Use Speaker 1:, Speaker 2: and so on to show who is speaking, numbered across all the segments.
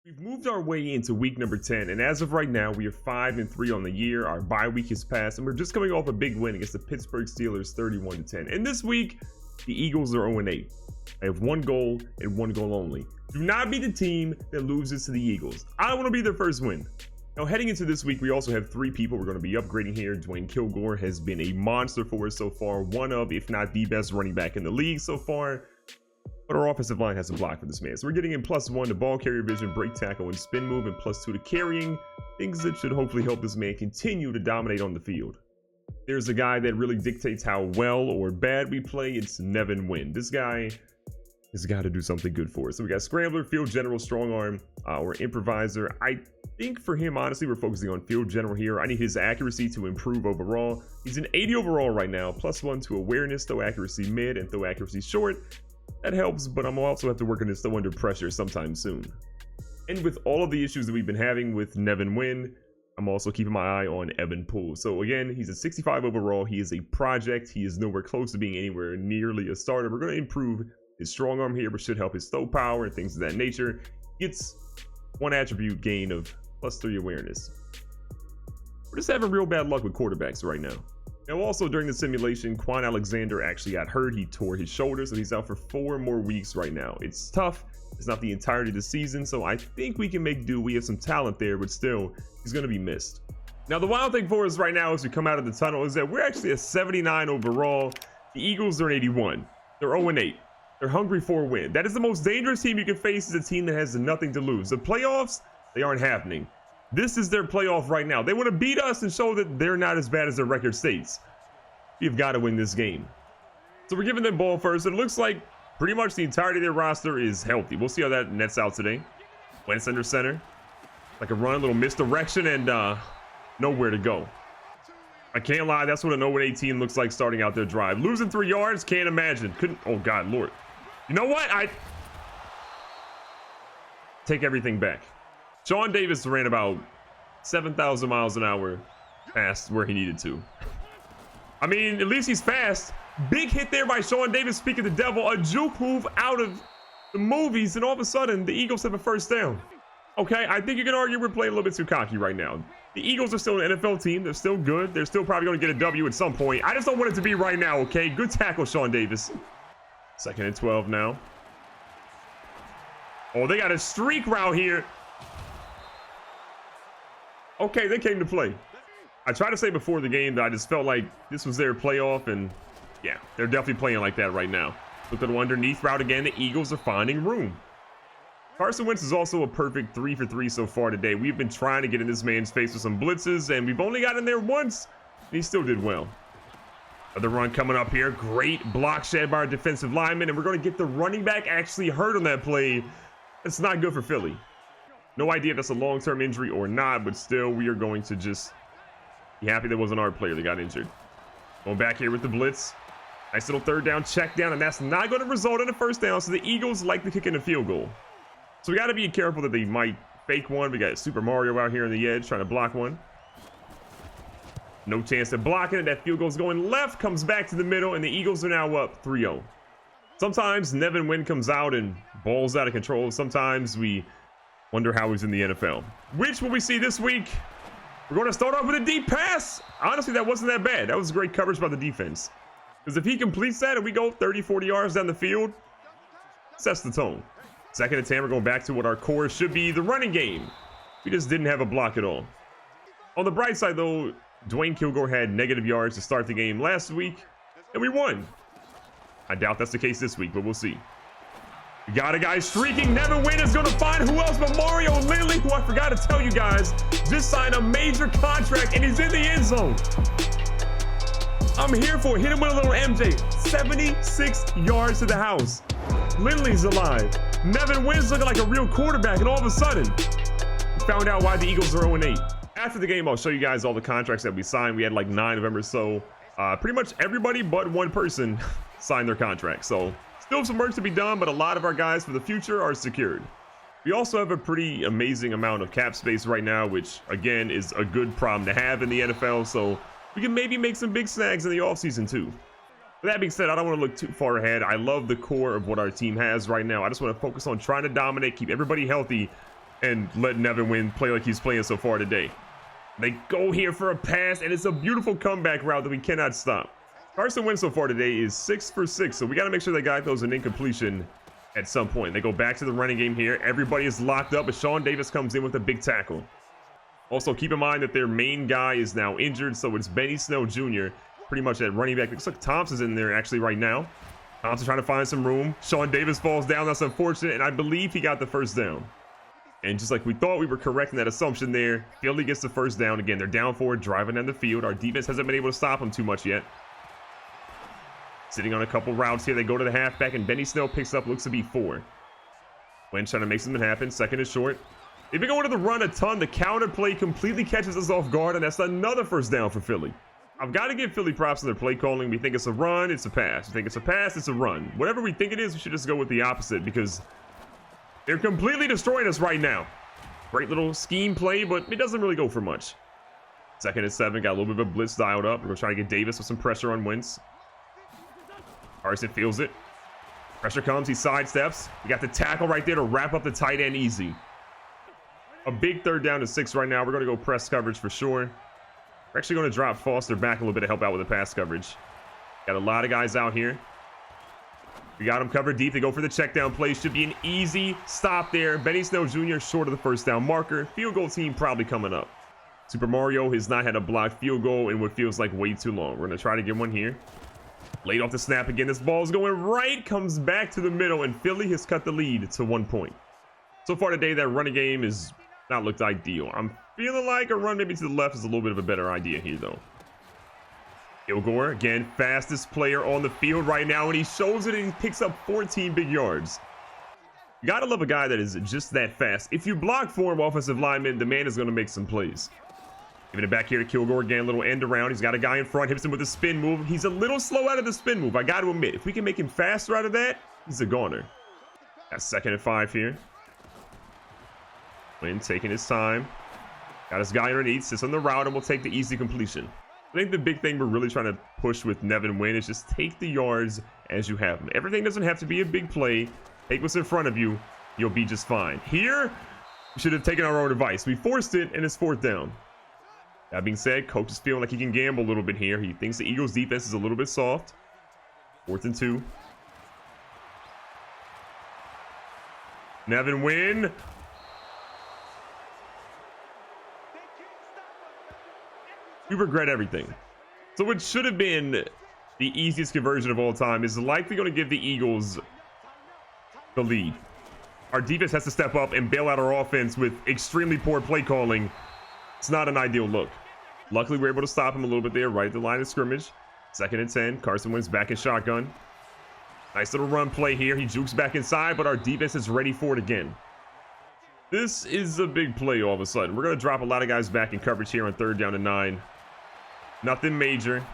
Speaker 1: We've moved our way into week number 10, and as of right now, we are 5-3 on the year. Our bye week has passed, and we're just coming off a big win against the Pittsburgh Steelers, 31-10. And this week, the Eagles are 0-8. I have one goal and one goal only. Do not be the team that loses to the Eagles. I want to be their first win. Now, heading into this week, we also have 3 people we're going to be upgrading here. Dwayne Kilgore has been a monster for us so far, one of, if not the best running back in the league so far. But our offensive line has a block for this man. So we're getting in +1 to ball carrier vision, break tackle, and spin move, and +2 to carrying. Things that should hopefully help this man continue to dominate on the field. There's a guy that really dictates how well or bad we play. It's Nevin Wynn. This guy has got to do something good for us. So we got Scrambler, Field General, Strong Arm, or Improviser. I think for him, honestly, we're focusing on Field General here. I need his accuracy to improve overall. He's an 80 overall right now, +1 to awareness, throw accuracy mid, and throw accuracy short. That helps, but I'm also have to work on his throw under pressure sometime soon. And with all of the issues that we've been having with Nevin Wynn, I'm also keeping my eye on Poole. So again, he's a 65 overall. He is a project. He is nowhere close to being anywhere nearly a starter. We're going to improve his strong arm here, which should help his throw power and things of that nature. Gets one attribute gain of +3 awareness. We're just having real bad luck with quarterbacks right now. Now, also during the simulation, Quan Alexander actually got hurt. He tore his shoulder, so he's out for 4 more weeks right now. It's tough. It's not the entirety of the season, so I think we can make do. We have some talent there, but still, he's going to be missed. Now, the wild thing for us right now as we come out of the tunnel is that we're actually a 79 overall. The Eagles are an 81. They're 0-8. They're hungry for a win. That is the most dangerous team you can face, is a team that has nothing to lose. The playoffs, they aren't happening. This is their playoff right now. They want to beat us and show that they're not as bad as their record states. We've got to win this game. So we're giving them ball first. It looks like pretty much the entirety of their roster is healthy. We'll see how that nets out today. Wentz under center. Like a run, a little misdirection, and nowhere to go. I can't lie. That's what an 0-18 looks like starting out their drive. Losing 3 yards, can't imagine. Couldn't. Oh, God, Lord. You know what? I take everything back. Sean Davis ran about 7,000 miles an hour past where he needed to. I mean, at least he's fast. Big hit there by Sean Davis, speaking the devil. A juke move out of the movies, and all of a sudden, the Eagles have a first down. Okay, I think you can argue we're playing a little bit too cocky right now. The Eagles are still an NFL team. They're still good. They're still probably going to get a W at some point. I just don't want it to be right now, okay? Good tackle, Sean Davis. 2nd and 12 now. Oh, they got a streak route here. Okay, they came to play. I tried to say before the game that I just felt like this was their playoff, and yeah, they're definitely playing like that right now. Look at the underneath route again. The Eagles are finding room. Carson Wentz is also a perfect 3 for 3 so far today. We've been trying to get in this man's face with some blitzes, and we've only got in there once, and he still did well. Another run coming up here. Great block shed by our defensive lineman, and we're going to get the running back actually hurt on that play. That's not good for Philly. No idea if that's a long-term injury or not, but still, we are going to just be happy that wasn't our player that got injured. Going back here with the blitz. Nice little 3rd down check down, and that's not going to result in a first down, so the Eagles like to kick in a field goal. So we got to be careful that they might fake one. We got Super Mario out here on the edge trying to block one. No chance of blocking it. That field goal's going left, comes back to the middle, and the Eagles are now up 3-0. Sometimes Nevin Wynn comes out and balls out of control. Sometimes we wonder how he's in the NFL. Which will we see this week? We're going to start off with a deep pass. Honestly, that wasn't that bad. That was great coverage by the defense. Because if he completes that and we go 30, 40 yards down the field, sets the tone. 2nd and 10, we're going back to what our core should be, the running game. We just didn't have a block at all. On the bright side, though, Dwayne Kilgore had negative yards to start the game last week, and we won. I doubt that's the case this week, but we'll see. We got a guy streaking. Nevin Wynn is going to find who else but Mario Lindley, who I forgot to tell you guys, just signed a major contract, and he's in the end zone. I'm here for it. Hit him with a little MJ. 76 yards to the house. Lindley's alive. Nevin Wynn's looking like a real quarterback, and all of a sudden, we found out why the Eagles are 0-8. After the game, I'll show you guys all the contracts that we signed. We had like 9 of them or so. Pretty much everybody but one person signed their contract. So still some work to be done, but a lot of our guys for the future are secured. We also have a pretty amazing amount of cap space right now, which again is a good problem to have in the NFL. So we can maybe make some big snags in the offseason too. With that being said, I don't want to look too far ahead. I love the core of what our team has right now. I just want to focus on trying to dominate, keep everybody healthy, and let Nevin Wynn play like he's playing so far today. They go here for a pass, and it's a beautiful comeback route that we cannot stop. Carson Wentz so far today is 6 for 6, so we got to make sure that guy throws an incompletion at some point. They go back to the running game here. Everybody is locked up, but Sean Davis comes in with a big tackle. Also, keep in mind that their main guy is now injured, so it's Benny Snell Jr. pretty much at running back. Looks like Thompson's in there actually right now. Thompson trying to find some room. Sean Davis falls down. That's unfortunate, and I believe he got the first down. And just like we thought, we were correct in that assumption there. Philly gets the first down. Again, they're down 4, driving down the field. Our defense hasn't been able to stop them too much yet. Sitting on a couple routes here. They go to the halfback, and Benny Snell picks up, looks to be 4. Wentz trying to make something happen. Second is short. They've been going to the run a ton. The counter play completely catches us off guard, and that's another first down for Philly. I've got to give Philly props on their play calling. We think it's a run, it's a pass. We think it's a pass, it's a run. Whatever we think it is, we should just go with the opposite because they're completely destroying us right now. Great little scheme play, but it doesn't really go for much. Second and 7, got a little bit of a blitz dialed up. We're going to try to get Davis with some pressure on Wentz. Carson feels it. Pressure comes, he sidesteps. We got the tackle right there to wrap up the tight end easy. A big 3rd down to 6 right now. We're going to go press coverage for sure. We're actually going to drop Foster back a little bit to help out with the pass coverage. Got a lot of guys out here. We got them covered deep. They go for the check down play. Should be an easy stop there. Benny Snell Jr. short of the first down marker. Field goal team probably coming up. Super Mario has not had a blocked field goal in what feels like way too long. We're going to try to get one here. Late off the snap again. This ball is going right. Comes back to the middle. And Philly has cut the lead to 1 point. So far today, that running game is not looked ideal. I'm feeling like a run maybe to the left is a little bit of a better idea here, though. Kilgore, again, fastest player on the field right now, and he shows it and he picks up 14 big yards. You gotta love a guy that is just that fast. If you block for him, offensive lineman, the man is going to make some plays. Giving it back here to Kilgore again, a little end around. He's got a guy in front, hits him with a spin move. He's a little slow out of the spin move, I got to admit. If we can make him faster out of that, he's a goner. That's 2nd and 5 here. Wynn taking his time. Got his guy underneath, sits on the route, and we'll take the easy completion. I think the big thing we're really trying to push with Nevin Wynn is just take the yards as you have them. Everything doesn't have to be a big play. Take what's in front of you. You'll be just fine. Here, we should have taken our own advice. We forced it, and it's 4th down. That being said, coach is feeling like he can gamble a little bit here. He thinks the Eagles' defense is a little bit soft. 4th and 2. Nevin Wynn. We regret everything. So what should have been the easiest conversion of all time is likely going to give the Eagles the lead. Our defense has to step up and bail out our offense with extremely poor play calling. It's not an ideal look. Luckily, we're able to stop him a little bit there, right at the line of scrimmage. 2nd and 10. Carson Wentz back in shotgun. Nice little run play here. He jukes back inside, but our defense is ready for it again. This is a big play all of a sudden. We're going to drop a lot of guys back in coverage here on 3rd down and 9. Nothing major.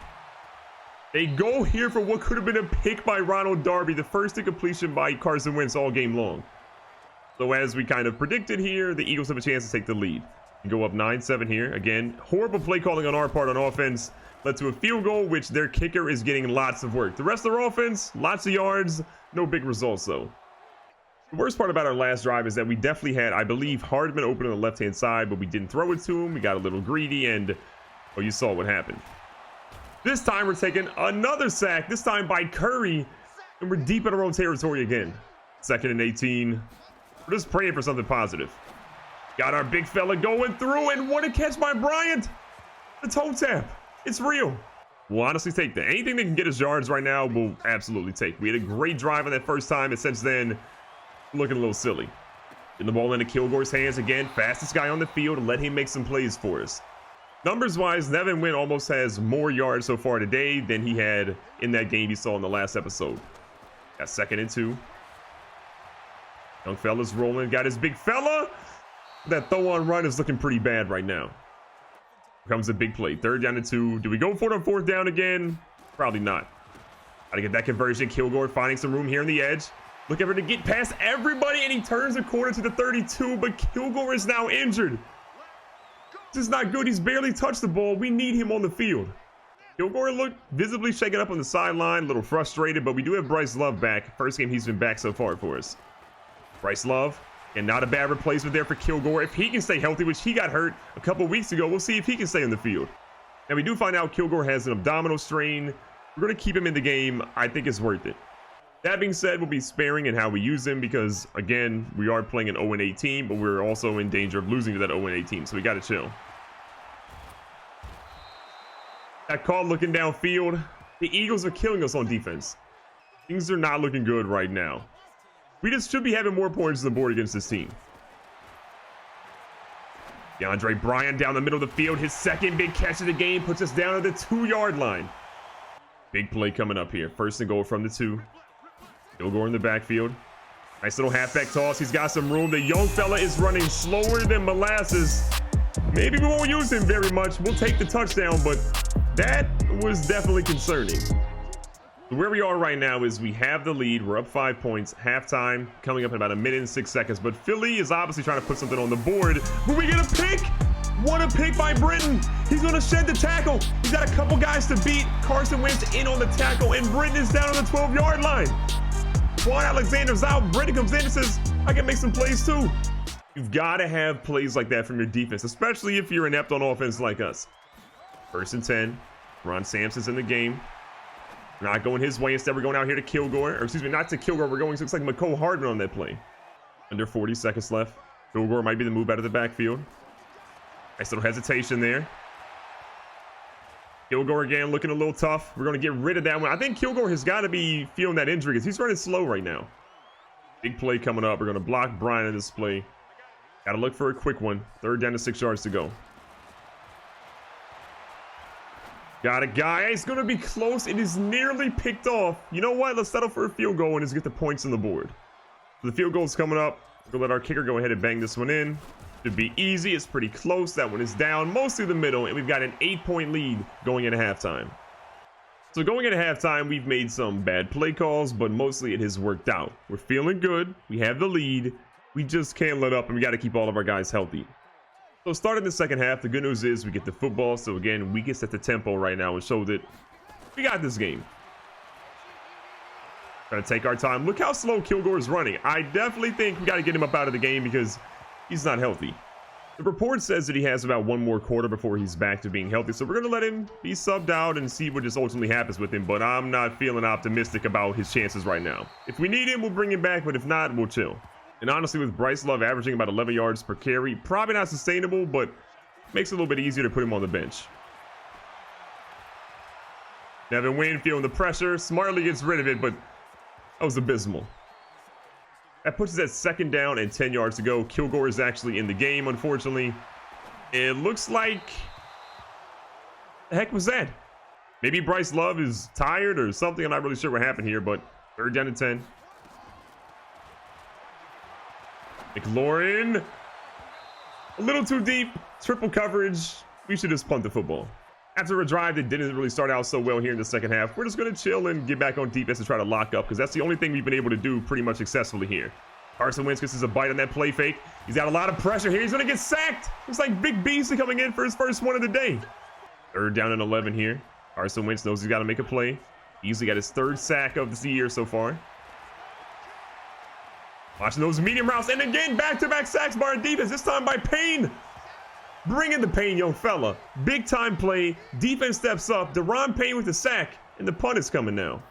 Speaker 1: They go here for what could have been a pick by Ronald Darby, the first incompletion by Carson Wentz all game long. So as we kind of predicted here, the Eagles have a chance to take the lead. And go up 9-7 here. Again, horrible play calling on our part on offense. Led to a field goal, which their kicker is getting lots of work. The rest of their offense, lots of yards, no big results though. The worst part about our last drive is that we definitely had, I believe, Hardman open on the left-hand side, but we didn't throw it to him. We got a little greedy, and well, you saw what happened. This time we're taking another sack, this time by Curry, and we're deep in our own territory again. 2nd and 18. We're just praying for something positive. Got our big fella going through, and what a catch by Bryant. The toe tap. It's real. We'll honestly take that. Anything that can get us yards right now, we'll absolutely take. We had a great drive on that first time, and since then, looking a little silly. Getting the ball into Kilgore's hands again. Fastest guy on the field, and let him make some plays for us. Numbers-wise, Nevin Wynn almost has more yards so far today than he had in that game you saw in the last episode. Got 2nd and 2. Young fella's rolling. Got his big fella. That throw-on run is looking pretty bad right now. Comes a big play. 3rd down and 2. Do we go for it on 4th down again? Probably not. Got to get that conversion. Kilgore finding some room here on the edge. Looking for to get past everybody, and he turns the corner to the 32, but Kilgore is now injured. This is not good. He's barely touched the ball. We need him on the field. Kilgore looked visibly shaken up on the sideline, a little frustrated, but we do have Bryce Love back. First game he's been back so far for us. Bryce Love And not a bad replacement there for Kilgore. If he can stay healthy, which he got hurt a couple weeks ago, we'll see if he can stay in the field. And we do find out Kilgore has an abdominal strain. We're going to keep him in the game. I think it's worth it. That being said, we'll be sparing in how we use him because, again, we are playing an 0-8 team, but we're also in danger of losing to that 0-8 team, so we got to chill. That call looking downfield. The Eagles are killing us on defense. Things are not looking good right now. We just should be having more points on the board against this team. DeAndre Bryant down the middle of the field. His second big catch of the game puts us down at the 2-yard line. Big play coming up here. First and goal from the 2. Kilgore in the backfield. Nice little halfback toss. He's got some room. The young fella is running slower than molasses. Maybe we won't use him very much. We'll take the touchdown, but that was definitely concerning. Where we are right now is we have the lead. We're up 5 points. Halftime coming up in about 1 minute and 6 seconds. But Philly is obviously trying to put something on the board. Will we get a pick? What a pick by Britton. He's going to shed the tackle. He's got a couple guys to beat. Carson Wentz in on the tackle, and Britton is down on the 12-yard line. Quan Alexander's out. Britton comes in and says, I can make some plays too. You've got to have plays like that from your defense, especially if you're inept on offense like us. 1st and 10. Ron Sampson's in the game. We're not going his way. Instead, we're going out here to Kilgore. Or excuse me, not to Kilgore. We're going, looks like McCole Hardman on that play. Under 40 seconds left. Kilgore might be the move out of the backfield. Nice little hesitation there. Kilgore again looking a little tough. We're going to get rid of that one. I think Kilgore has got to be feeling that injury because he's running slow right now. Big play coming up. We're going to block Brian in this play. Got to look for a quick one. 3rd down to 6 yards to go. Got a guy. It's going to be close. It is nearly picked off. You know what? Let's settle for a field goal and just get the points on the board. So the field goal is coming up. We'll let our kicker go ahead and bang this one in. Should be easy. It's pretty close. That one is down mostly the middle, and we've got an 8-point lead going into halftime. So going into halftime, we've made some bad play calls, but mostly it has worked out. We're feeling good. We have the lead. We just can't let up, and we got to keep all of our guys healthy. So starting the second half, the good news is we get the football. So again, we can set the tempo right now and show that we got this game. Gotta take our time. Look how slow Kilgore is running. I definitely think we got to get him up out of the game because he's not healthy. The report says that he has about 1 more quarter before he's back to being healthy. So we're going to let him be subbed out and see what just ultimately happens with him. But I'm not feeling optimistic about his chances right now. If we need him, we'll bring him back. But if not, we'll chill. And honestly, with Bryce Love averaging about 11 yards per carry, probably not sustainable, but makes it a little bit easier to put him on the bench. Nevin Wynn feeling the pressure. Smartly gets rid of it, but that was abysmal. That puts us at 2nd down and 10 yards to go. Kilgore is actually in the game, unfortunately. It looks like... the heck was that? Maybe Bryce Love is tired or something. I'm not really sure what happened here, but 3rd down and 10. McLaurin. A little too deep. Triple coverage. We should just punt the football. After a drive that didn't really start out so well here in the second half, we're just going to chill and get back on defense and try to lock up because that's the only thing we've been able to do pretty much successfully here. Carson Wentz gets a bite on that play fake. He's got a lot of pressure here. He's going to get sacked. Looks like Big Beast coming in for his first one of the day. 3rd down and 11 here. Carson Wentz knows he's got to make a play. Easily got his 3rd sack of the year so far. Watching those medium routes, and again, back-to-back sacks by our defense, this time by Payne. Bring in the Payne, young fella. Big-time play. Defense steps up. Deron Payne with the sack, and the punt is coming now.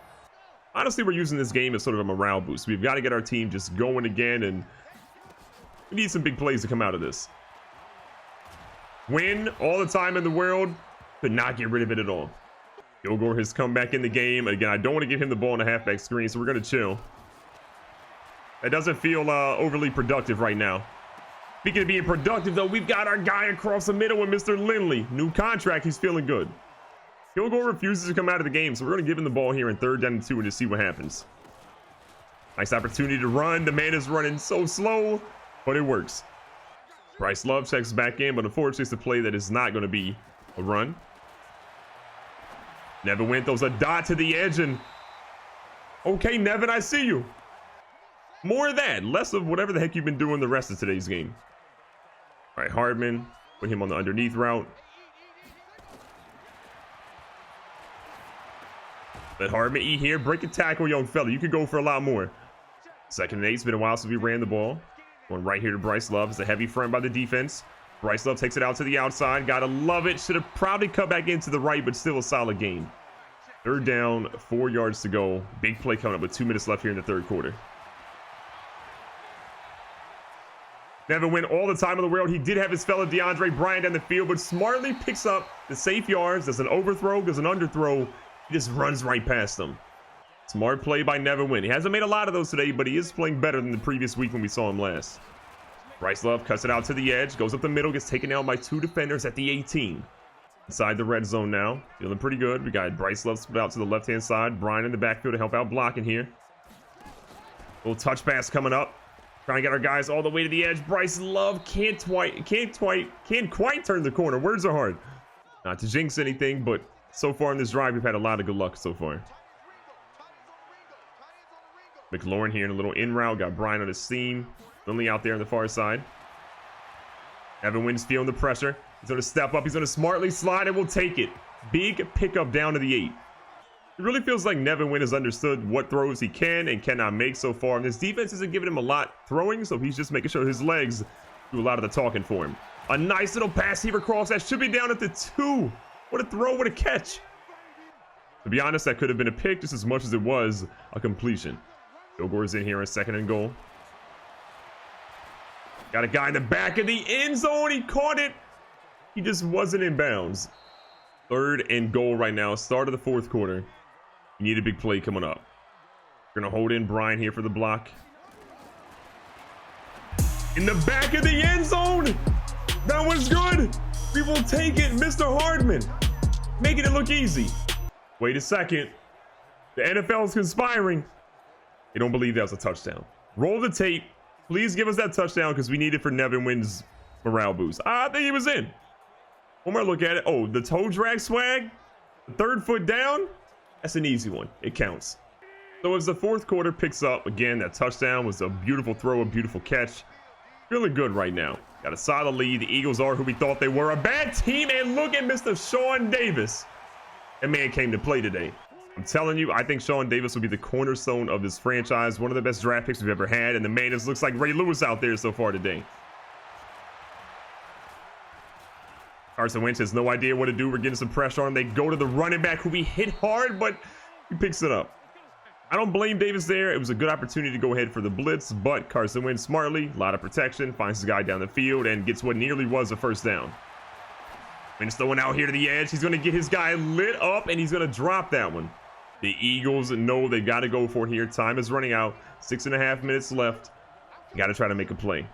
Speaker 1: Honestly, we're using this game as sort of a morale boost. We've got to get our team just going again, and we need some big plays to come out of this. Win all the time in the world, could not get rid of it at all. Kilgore has come back in the game. Again, I don't want to give him the ball on the halfback screen, so we're going to chill. That doesn't feel overly productive right now. Speaking of being productive, though, we've got our guy across the middle with Mr. Lindley. New contract, he's feeling good. Kilgore refuses to come out of the game, so we're going to give him the ball here in 3rd down and 2 and just see what happens. Nice opportunity to run. The man is running so slow, but it works. Bryce Love checks back in, but unfortunately it's a play that is not going to be a run. Nevin Wynn throws a dot to the edge, and okay, Nevin, I see you. More of that, less of whatever the heck you've been doing the rest of today's game. All right, Hardman, put him on the underneath route. Let Hardman eat here. Break a tackle, young fella. You could go for a lot more. 2nd and 8. It's been a while since we ran the ball. Going right here to Bryce Love. It's a heavy front by the defense. Bryce Love takes it out to the outside. Gotta love it. Should have probably cut back into the right, but still a solid game. Third down, 4 yards to go. Big play coming up with 2 minutes left here in the third quarter. Never win all the time in the world. He did have his fella DeAndre Bryant down the field, but smartly picks up the safe yards. Does an overthrow, does an underthrow. He just runs right past them. Smart play by Never Win. He hasn't made a lot of those today, but he is playing better than the previous week when we saw him last. Bryce Love cuts it out to the edge, goes up the middle, gets taken down by 2 defenders at the 18. Inside the red zone now. Feeling pretty good. We got Bryce Love split out to the left-hand side. Brian in the backfield to help out blocking here. Little touch pass coming up. Trying to get our guys all the way to the edge. Bryce Love can't quite turn the corner. Words are hard. Not to jinx anything, but so far in this drive, we've had a lot of good luck so far. McLaurin here in a little in route. Got Brian on his seam. Only out there on the far side. Evan Wynn's feeling the pressure. He's going to step up. He's going to smartly slide and we'll take it. Big pickup down to the 8. It really feels like Nevin Wynn has understood what throws he can and cannot make so far. And this defense isn't giving him a lot throwing, so he's just making sure his legs do a lot of the talking for him. A nice little pass here across. That should be down at the 2. What a throw, what a catch. To be honest, that could have been a pick just as much as it was a completion. Kilgore's in here on 2nd and goal. Got a guy in the back of the end zone. He caught it. He just wasn't in bounds. 3rd and goal right now. Start of the 4th quarter. You need a big play coming up. We're going to hold in Brian here for the block. In the back of the end zone. That was good. We will take it, Mr. Hardman. Making it look easy. Wait a second. The NFL is conspiring. They don't believe that was a touchdown. Roll the tape. Please give us that touchdown because we need it for Nevin Wynn's morale boost. I think he was in. One more look at it. Oh, the toe drag swag. The 3rd foot down. That's an easy one. It counts. So as the 4th quarter picks up, again, that touchdown was a beautiful throw, a beautiful catch. Feeling good right now. Got a solid lead. The Eagles are who we thought they were. A bad team, and look at Mr. Sean Davis. That man came to play today. I'm telling you, I think Sean Davis will be the cornerstone of this franchise. One of the best draft picks we've ever had, and the man just looks like Ray Lewis out there so far today. Carson Wentz has no idea what to do. We're getting some pressure on him. They go to the running back who we hit hard, but he picks it up. I don't blame Davis there. It was a good opportunity to go ahead for the blitz, but Carson Wentz smartly, a lot of protection, finds his guy down the field and gets what nearly was a 1st down. Wentz throwing out here to the edge. He's going to get his guy lit up, and he's going to drop that one. The Eagles know they've got to go for it here. Time is running out. 6.5 minutes left. Got to try to make a play.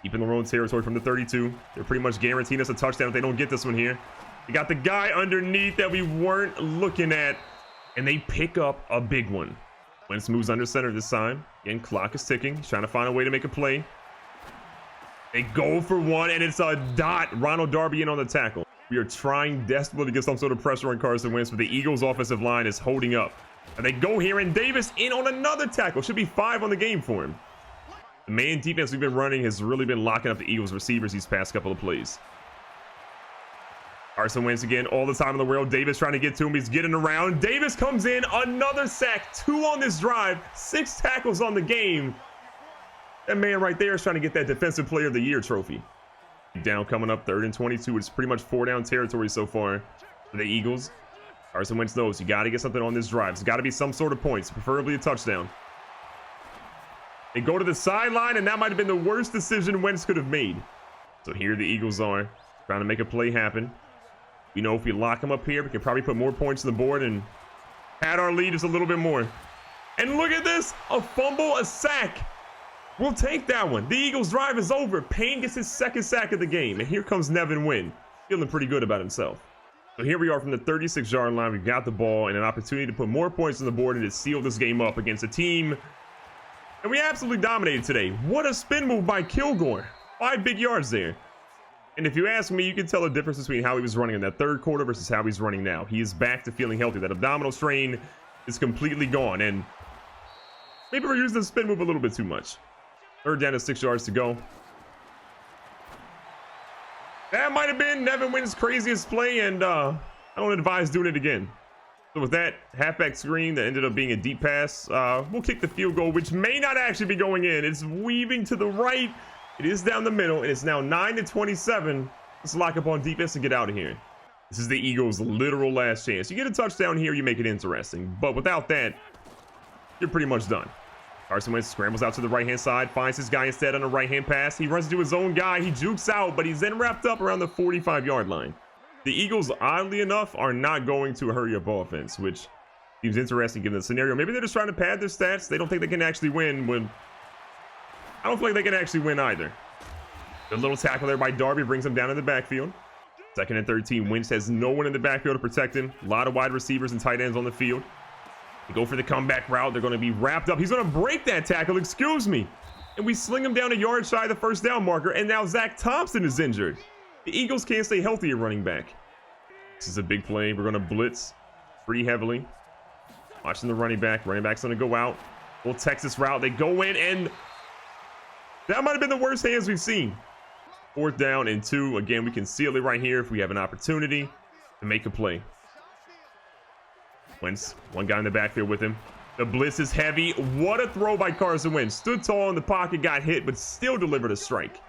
Speaker 1: Keeping their own territory from the 32. They're pretty much guaranteeing us a touchdown if they don't get this one here. We got the guy underneath that we weren't looking at, and they pick up a big one. Wentz moves under center this time. Again, clock is ticking. He's trying to find a way to make a play. They go for one, and it's a dot. Ronald Darby in on the tackle. We are trying desperately to get some sort of pressure on Carson Wentz, but the Eagles' offensive line is holding up. And they go here, and Davis in on another tackle. Should be 5 on the game for him. The main defense we've been running has really been locking up the Eagles receivers these past couple of plays. Carson Wentz again, all the time in the world. Davis trying to get to him. He's getting around. Davis comes in, another sack, 2 on this drive, 6 tackles on the game. That man right there is trying to get that Defensive Player of the Year trophy. Down coming up, 3rd and 22. It's pretty much 4-down territory so far for the Eagles. Carson Wentz knows you got to get something on this drive. It's got to be some sort of points, preferably a touchdown. They go to the sideline, and that might have been the worst decision Wentz could have made. So here the Eagles are trying to make a play happen. You know, if we lock them up here, we can probably put more points on the board and add our lead just a little bit more. And look at this, a fumble, a sack. We'll take that one. The Eagles' drive is over. Payne gets his 2nd sack of the game, and here comes Nevin Wynn, feeling pretty good about himself. So here we are from the 36-yard line. We've got the ball and an opportunity to put more points on the board and to seal this game up against a team. And we absolutely dominated today. What a spin move by Kilgore. 5 big yards there. And if you ask me, you can tell the difference between how he was running in that 3rd quarter versus how he's running now. He is back to feeling healthy. That abdominal strain is completely gone. And maybe we're using the spin move a little bit too much. 3rd down to 6 yards to go. That might have been Nevin Wynn's craziest play, and I don't advise doing it again. So with that halfback screen that ended up being a deep pass, we'll kick the field goal, which may not actually be going in. It's weaving to the right. It is down the middle, and it's now 9-27. Let's lock up on defense and get out of here. This is the Eagles' literal last chance. You get a touchdown here, you make it interesting. But without that, you're pretty much done. Carson Wentz scrambles out to the right-hand side, finds his guy instead on a right-hand pass. He runs into his own guy. He jukes out, but he's then wrapped up around the 45-yard line. The Eagles, oddly enough, are not going to a hurry-up offense, which seems interesting given the scenario. Maybe they're just trying to pad their stats. They don't think they can actually win. I don't feel like they can actually win either. The little tackle there by Darby brings him down in the backfield. 2nd and 13. Wentz has no one in the backfield to protect him. A lot of wide receivers and tight ends on the field. They go for the comeback route. They're going to be wrapped up. He's going to break that tackle. Excuse me. And we sling him down a yard shy of the first down marker. And now Zach Thompson is injured. The Eagles can't stay healthy at running back. This is a big play. We're going to blitz pretty heavily. Watching the running back. Running back's going to go out. Full Texas route. They go in, and that might have been the worst hands we've seen. 4th down and 2. Again, we can seal it right here if we have an opportunity to make a play. Wentz, one guy in the backfield with him. The blitz is heavy. What a throw by Carson Wentz. Stood tall in the pocket, got hit, but still delivered a strike.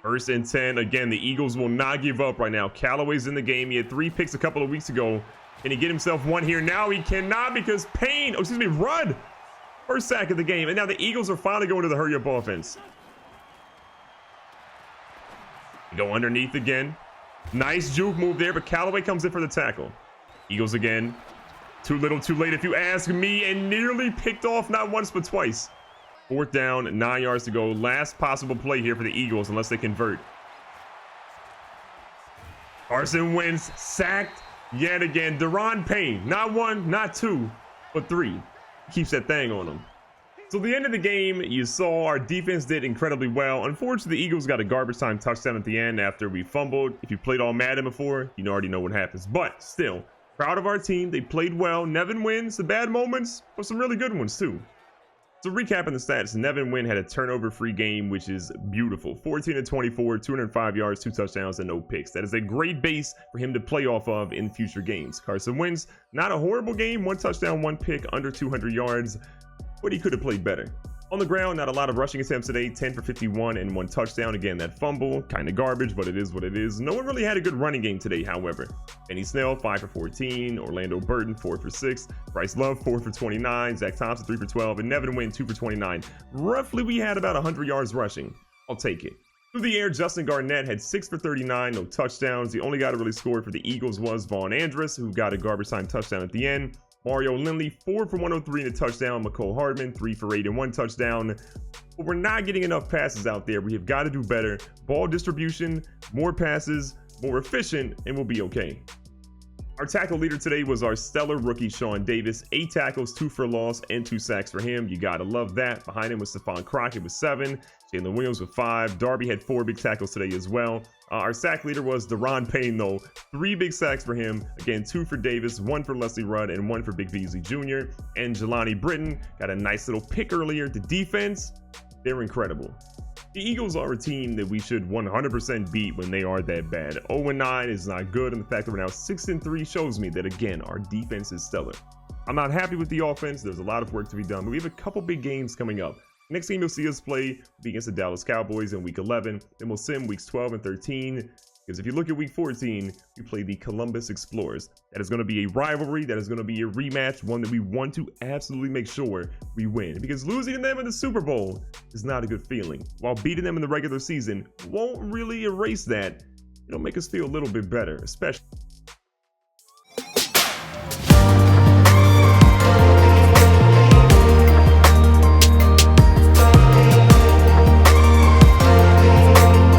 Speaker 1: 1st and 10. Again, the Eagles will not give up right now. Callaway's in the game. He had 3 picks a couple of weeks ago. Can he get himself one here? Now he cannot because Rudd. First sack of the game. And now the Eagles are finally going to the hurry-up offense. Go underneath again. Nice juke move there, but Callaway comes in for the tackle. Eagles again. Too little, too late if you ask me, and nearly picked off not once but twice. 4th down, 9 yards to go. Last possible play here for the Eagles unless they convert. Carson Wentz sacked yet again. Daron Payne, not 1, not 2, but 3. Keeps that thing on him. So the end of the game, you saw our defense did incredibly well. Unfortunately, the Eagles got a garbage time touchdown at the end after we fumbled. If you played all Madden before, you already know what happens. But still, proud of our team. They played well. Nevin wins, the bad moments, but some really good ones too. So recapping the stats, Nevin Wynn had a turnover-free game, which is beautiful. 14-24, 205 yards, 2 touchdowns, and no picks. That is a great base for him to play off of in future games. Carson Wentz, not a horrible game. 1 touchdown, 1 pick, under 200 yards. But he could have played better. On the ground, not a lot of rushing attempts today. 10 for 51 and 1 touchdown. Again, that fumble, kind of garbage, but it is what it is. No one really had a good running game today, however. Benny Snell, 5 for 14. Orlando Burton, 4 for 6. Bryce Love, 4 for 29. Zach Thompson, 3 for 12. And Nevin Wynn, 2 for 29. Roughly, we had about 100 yards rushing. I'll take it. Through the air, Justin Garnett had 6 for 39, no touchdowns. The only guy to really score for the Eagles was Vaughn Andrus, who got a garbage time touchdown at the end. Mario Lindley, 4 for 103 and a touchdown. McCole Hardman, 3 for 8 and 1 touchdown. But we're not getting enough passes out there. We have got to do better. Ball distribution, more passes, more efficient, and we'll be okay. Our tackle leader today was our stellar rookie, Sean Davis. 8 tackles, 2 for loss, and 2 sacks for him. You got to love that. Behind him was Stephon Crockett with 7. Jalen Williams with 5. Darby had 4 big tackles today as well. Our sack leader was Daron Payne, though. 3 big sacks for him. Again, 2 for Davis, 1 for Leslie Rudd, and 1 for Big Beasley Jr. And Jelani Britton got a nice little pick earlier. The defense, they're incredible. The Eagles are a team that we should 100% beat when they are that bad. 0-9 is not good, and the fact that we're now 6-3 shows me that, again, our defense is stellar. I'm not happy with the offense. There's a lot of work to be done, but we have a couple big games coming up. Next game you'll see us play will be against the Dallas Cowboys in Week 11. Then we'll sim Weeks 12 and 13. Because if you look at Week 14, we play the Columbus Explorers. That is going to be a rivalry. That is going to be a rematch, one that we want to absolutely make sure we win. Because losing to them in the Super Bowl is not a good feeling. While beating them in the regular season won't really erase that. It'll make us feel a little bit better, especially